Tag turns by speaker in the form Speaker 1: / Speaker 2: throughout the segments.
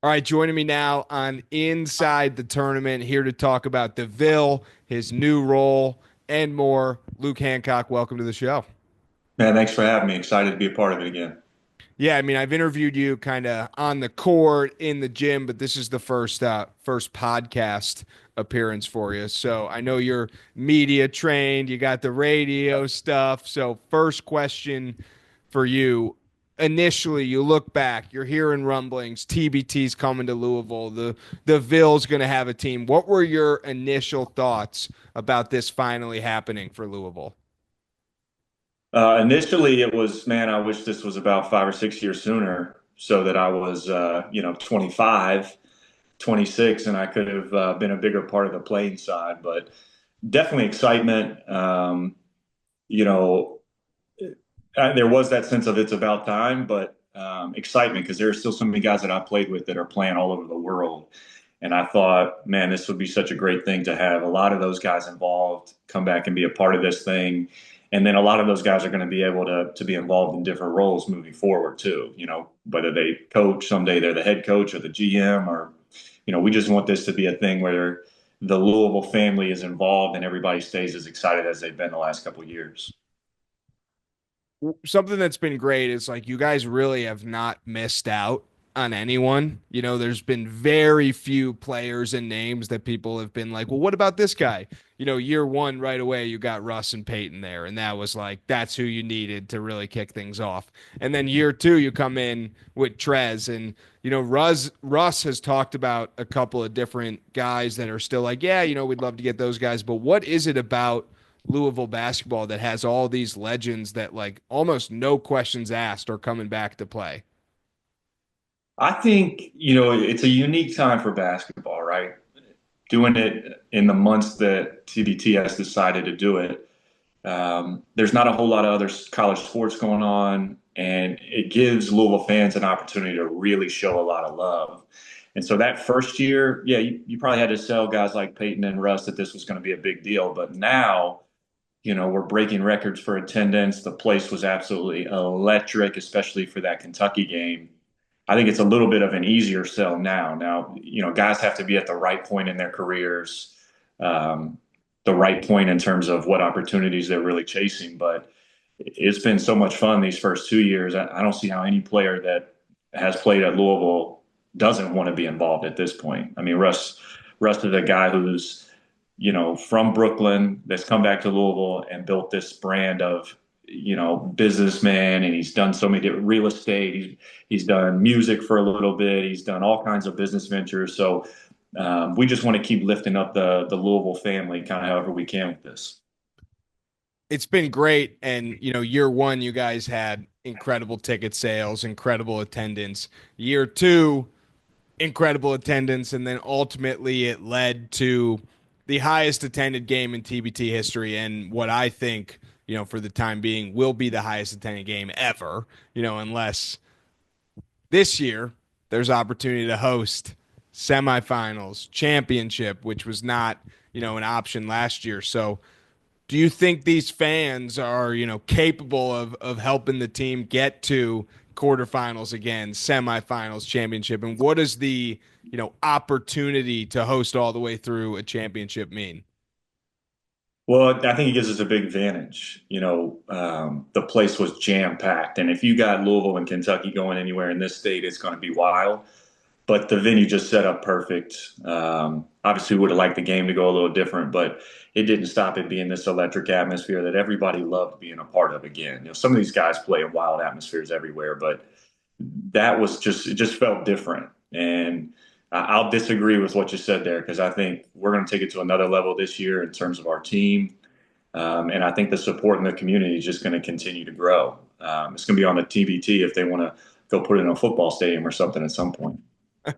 Speaker 1: All right, joining me now on Inside the Tournament, here to talk about the Ville, his new role, and more. Luke Hancock, welcome to the show.
Speaker 2: Man, thanks for having me. Excited to be a part of it again.
Speaker 1: Yeah, I mean, I've interviewed you kind of on the court, in the gym, but this is the first podcast appearance for you. So I know you're media trained, you got the radio stuff. So first question for you. Initially, you look back, you're hearing rumblings, TBT's coming to Louisville, the Ville's going to have a team. What were your initial thoughts about this finally happening for Louisville?
Speaker 2: Initially, it was, man, I wish this was about 5 or 6 years sooner so that I was, 25, 26, and I could have been a bigger part of the playing side. But definitely excitement. You know, there was that sense of it's about time, but excitement because there are still so many guys that I played with that are playing all over the world. And I thought, man, this would be such a great thing to have a lot of those guys involved, come back and be a part of this thing. And then a lot of those guys are going to be able to be involved in different roles moving forward too. Whether they coach someday, they're the head coach or the GM, or we just want this to be a thing where the Louisville family is involved and everybody stays as excited as they've been the last couple of years.
Speaker 1: Something that's been great is like you guys really have not missed out on anyone. There's been very few players and names that people have been like, well, what about this guy? Year one, right away, you got Russ and Peyton there. And that was like, that's who you needed to really kick things off. And then year two, you come in with Trez. And, Russ has talked about a couple of different guys that are still like, yeah, we'd love to get those guys. But what is it about Louisville basketball that has all these legends that like almost no questions asked are coming back to play?
Speaker 2: I think, it's a unique time for basketball, right? Doing it in the months that TBT has decided to do it. There's not a whole lot of other college sports going on, and it gives Louisville fans an opportunity to really show a lot of love. And so that first year, yeah, you probably had to sell guys like Peyton and Russ that this was going to be a big deal. But now, we're breaking records for attendance. The place was absolutely electric, especially for that Kentucky game. I think it's a little bit of an easier sell now. Now, guys have to be at the right point in their careers, um, the right point in terms of what opportunities they're really chasing. But it's been so much fun these first 2 years. I don't see how any player that has played at Louisville doesn't want to be involved at this point. I mean, Russ is a guy who's, from Brooklyn that's come back to Louisville and built this brand of businessman, and he's done so many different real estate. He's done music for a little bit. He's done all kinds of business ventures. So we just want to keep lifting up the Louisville family, kind of however we can with this.
Speaker 1: It's been great. And, year one, you guys had incredible ticket sales, incredible attendance. Year two, incredible attendance. And then ultimately it led to the highest attended game in TBT history. And what I think, for the time being, will be the highest attended game ever, unless this year there's opportunity to host semifinals, championship, which was not, an option last year. So do you think these fans are, capable of helping the team get to quarterfinals again, semifinals, championship? And what does the, opportunity to host all the way through a championship mean?
Speaker 2: Well, I think it gives us a big advantage. The place was jam packed, and if you got Louisville and Kentucky going anywhere in this state, it's going to be wild. But the venue just set up perfect. Obviously, we would have liked the game to go a little different, but it didn't stop it being this electric atmosphere that everybody loved being a part of again. Some of these guys play in wild atmospheres everywhere, but that was it just felt different. And I'll disagree with what you said there because I think we're going to take it to another level this year in terms of our team. And I think the support in the community is just going to continue to grow. It's going to be on the TBT if they want to go put it in a football stadium or something at some point.
Speaker 1: All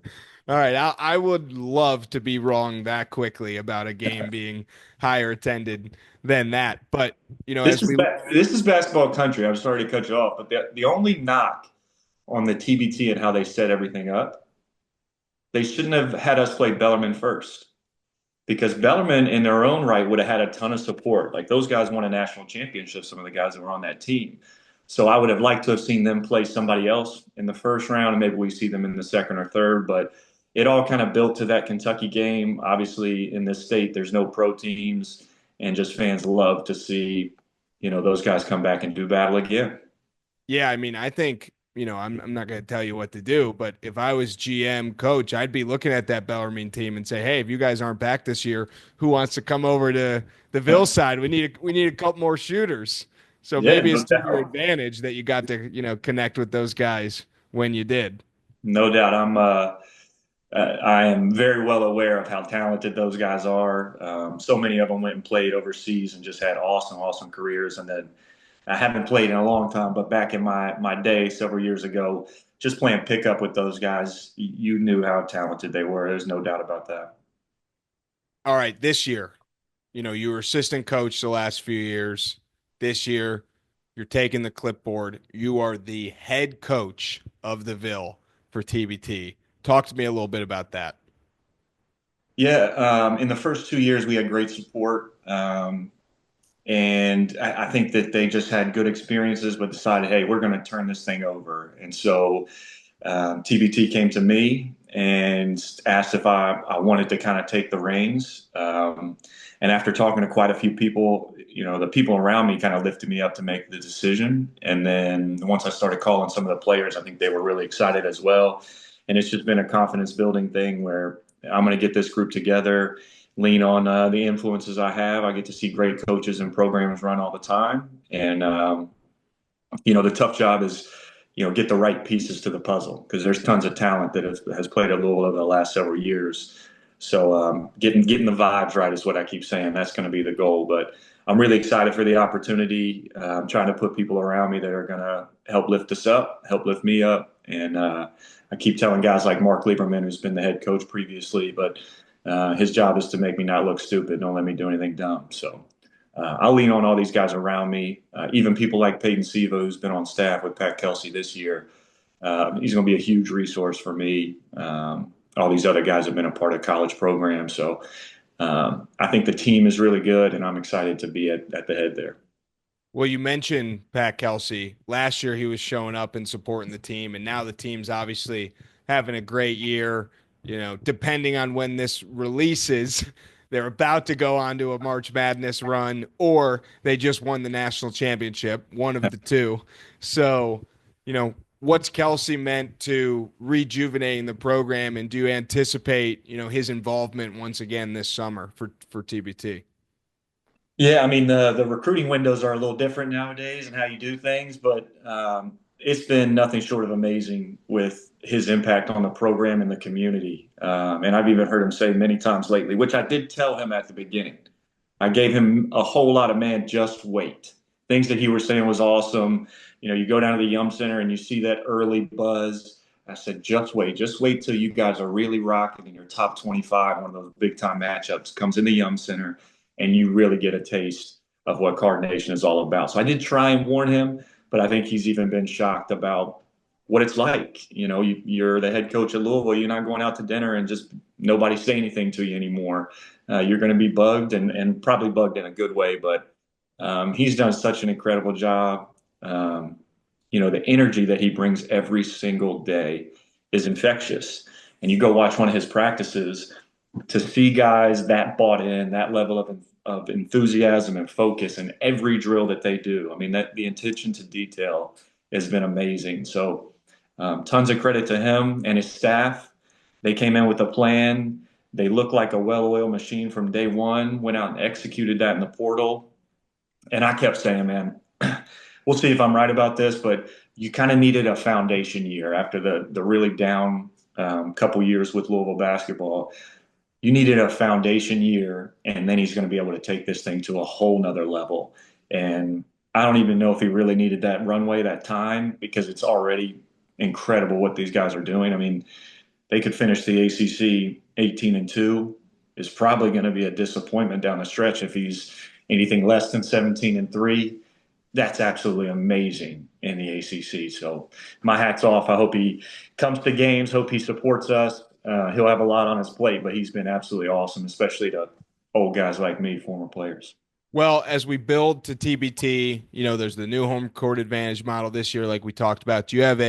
Speaker 1: right, I would love to be wrong that quickly about a game being higher attended than that. But,
Speaker 2: This
Speaker 1: as
Speaker 2: is
Speaker 1: we
Speaker 2: this is basketball country. I'm sorry to cut you off, but the only knock on the TBT and how they set everything up, they shouldn't have had us play Bellarmine first because Bellarmine, in their own right, would have had a ton of support. Like those guys won a national championship. Some of the guys that were on that team, So I would have liked to have seen them play somebody else in the first round, and maybe we see them in the second or third. But it all kind of built to that Kentucky game. Obviously, in this state, there's no pro teams, and just fans love to see, those guys come back and do battle again.
Speaker 1: Yeah, I mean, I think, I'm not going to tell you what to do, but if I was GM coach, I'd be looking at that Bellarmine team and say, "Hey, if you guys aren't back this year, who wants to come over to the Ville side? We need a couple more shooters." So
Speaker 2: Yeah,
Speaker 1: maybe
Speaker 2: no
Speaker 1: it's to your
Speaker 2: doubt.
Speaker 1: advantage that you got to, connect with those guys when you did.
Speaker 2: No doubt. I am very well aware of how talented those guys are. So many of them went and played overseas and just had awesome, awesome careers. And then I haven't played in a long time, but back in my day several years ago, just playing pickup with those guys, you knew how talented they were. There's no doubt about that.
Speaker 1: All right, this year, you were assistant coach the last few years. This year, you're taking the clipboard. You are the head coach of the Ville for TBT. Talk to me a little bit about that.
Speaker 2: Yeah, in the first 2 years, we had great support. And I think that they just had good experiences, but decided, hey, we're going to turn this thing over. And so TBT came to me and asked if I wanted to kind of take the reins. And after talking to quite a few people, the people around me kind of lifted me up to make the decision. And then once I started calling some of the players, I think they were really excited as well. And it's just been a confidence building thing where I'm going to get this group together, lean on the influences I have. I get to see great coaches and programs run all the time. And the tough job is, get the right pieces to the puzzle because there's tons of talent that has played at Louisville over the last several years. So getting the vibes right is what I keep saying. That's going to be the goal. But I'm really excited for the opportunity. I'm trying to put people around me that are going to help lift us up, help lift me up. And I keep telling guys like Mark Lieberman, who's been the head coach previously, but his job is to make me not look stupid. Don't let me do anything dumb. So I'll lean on all these guys around me, even people like Peyton Siva, who's been on staff with Pat Kelsey this year. He's going to be a huge resource for me. All these other guys have been a part of college programs. So I think the team is really good, and I'm excited to be at the head there.
Speaker 1: Well, you mentioned Pat Kelsey. Last year, he was showing up and supporting the team, and now the team's obviously having a great year. Depending on when this releases, they're about to go on to a March Madness run, or they just won the national championship, one of the two. So, what's Kelsey meant to rejuvenating the program, and do you anticipate, his involvement once again this summer for TBT?
Speaker 2: Yeah, I mean the recruiting windows are a little different nowadays and how you do things, but it's been nothing short of amazing with his impact on the program and the community. And I've even heard him say many times lately, which I did tell him at the beginning. I gave him a whole lot of man, just wait. Things that he was saying was awesome. You go down to the Yum Center and you see that early buzz. I said, just wait till you guys are really rocking in your top 25. One of those big time matchups comes in the Yum Center and you really get a taste of what Card Nation is all about. So I did try and warn him, but I think he's even been shocked about what it's like. You're the head coach at Louisville. You're not going out to dinner and just nobody say anything to you anymore. You're going to be bugged and probably bugged in a good way, but he's done such an incredible job. The energy that he brings every single day is infectious. And you go watch one of his practices, to see guys that bought in, that level of enthusiasm and focus in every drill that they do. I mean, that the attention to detail has been amazing. So, tons of credit to him and his staff. They came in with a plan. They looked like a well-oiled machine from day one, went out and executed that in the portal. And I kept saying, man, we'll see if I'm right about this, but you kind of needed a foundation year after the really down couple years with Louisville basketball. You needed a foundation year, and then he's going to be able to take this thing to a whole nother level. And I don't even know if he really needed that runway, that time, because it's already incredible what these guys are doing. I mean, they could finish the ACC 18-2. Is probably going to be a disappointment down the stretch if he's anything less than 17-3. That's absolutely amazing in the ACC. So my hat's off. I hope he comes to games. Hope he supports us. He'll have a lot on his plate, but he's been absolutely awesome, especially to old guys like me, former players.
Speaker 1: Well, as we build to TBT, there's the new home court advantage model this year, like we talked about. Do you have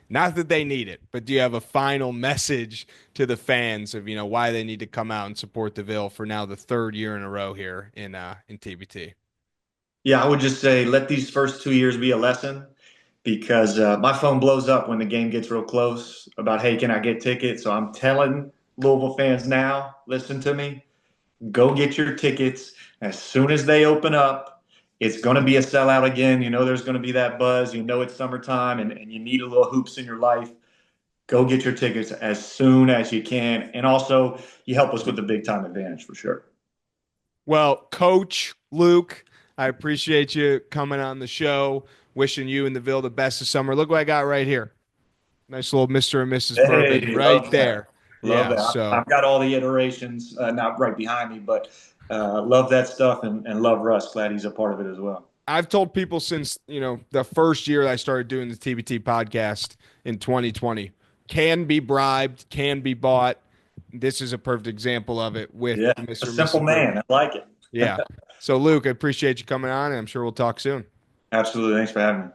Speaker 1: not that they need it, but do you have a final message to the fans of, why they need to come out and support the Ville for now the third year in a row here in TBT?
Speaker 2: Yeah, I would just say let these first 2 years be a lesson because my phone blows up when the game gets real close about, hey, can I get tickets? So I'm telling Louisville fans now, listen to me, go get your tickets as soon as they open up. It's going to be a sellout again. You know, there's going to be that buzz. You know, it's summertime and you need a little hoops in your life. Go get your tickets as soon as you can. And also, you help us with the big time advantage for sure.
Speaker 1: Well, Coach Luke, I appreciate you coming on the show. Wishing you and the Ville the best of summer. Look what I got right here. Nice little Mr. and Mrs. Bourbon
Speaker 2: Hey,
Speaker 1: right
Speaker 2: love that.
Speaker 1: there.
Speaker 2: Love
Speaker 1: Yeah,
Speaker 2: that.
Speaker 1: so
Speaker 2: I've got all the iterations not right behind me, but love that stuff and love Russ. Glad he's a part of it as well.
Speaker 1: I've told people since, the first year I started doing the TBT podcast in 2020, can be bribed, can be bought. This is a perfect example of it with
Speaker 2: Yeah,
Speaker 1: the
Speaker 2: a
Speaker 1: Mr. and
Speaker 2: simple
Speaker 1: Mrs.
Speaker 2: man.
Speaker 1: Bourbon.
Speaker 2: I like it.
Speaker 1: Yeah. So, Luke, I appreciate you coming on, and I'm sure we'll talk soon.
Speaker 2: Absolutely. Thanks for having me.